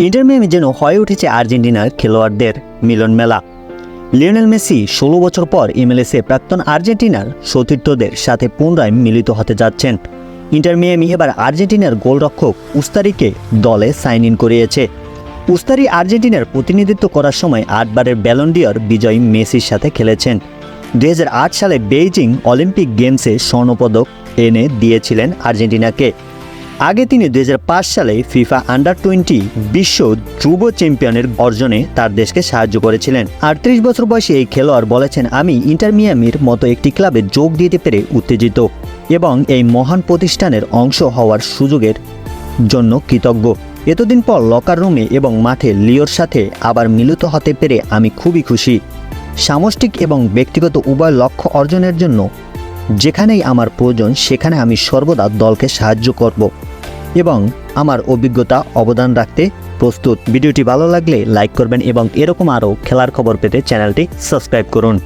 Inter Miami যেন হয়ে উঠেছে আর্জেন্টিনার খেলোয়াড়দের মিলন মেলা। লিওনেল মেসি 16 বছর পর MLS-এ প্রাক্তন আর্জেন্টিনার সতীর্থদের সাথে পুনরায় মিলিত হতে যাচ্ছেন। ইন্টার মিয়ামি এবার আর্জেন্টিনার গোলরক্ষক উস্তারিকে দলে সাইন ইন করিয়েছে। উস্তারি আর্জেন্টিনার প্রতিনিধিত্ব করার সময় 8 বারের ব্যালন ডি'অর বিজয়ী মেসির সাথে খেলেছেন। 2008 সালে বেইজিং অলিম্পিক গেমসে স্বর্ণপদক এনে দিয়েছিলেন আর্জেন্টিনাকে। আগে তিনি 2005 সালে ফিফা আন্ডার-20 বিশ্ব যুব চ্যাম্পিয়নের অর্জনে তার দেশকে সাহায্য করেছিলেন। 38 বছর বয়সী এই খেলোয়াড় বলেছেন, আমি ইন্টার মিয়ামির মতো একটি ক্লাবে যোগ দিতে পেরে উত্তেজিত এবং এই মহান প্রতিষ্ঠানের অংশ হওয়ার সুযোগের জন্য কৃতজ্ঞ। এতদিন পর লকার রুমে এবং মাঠে লিওর সাথে আবার মিলিত হতে পেরে আমি খুবই খুশি। সামষ্টিক এবং ব্যক্তিগত উভয় লক্ষ্য অর্জনের জন্য যেখানেই আমার প্রয়োজন সেখানে আমি সর্বদা দলকে সাহায্য করব এবং আমার অভিজ্ঞতা অবদান রাখতে প্রস্তুত। ভিডিওটি ভালো লাগলে লাইক করবেন এবং এরকম আরও খেলার খবর পেতে চ্যানেলটি সাবস্ক্রাইব করুন।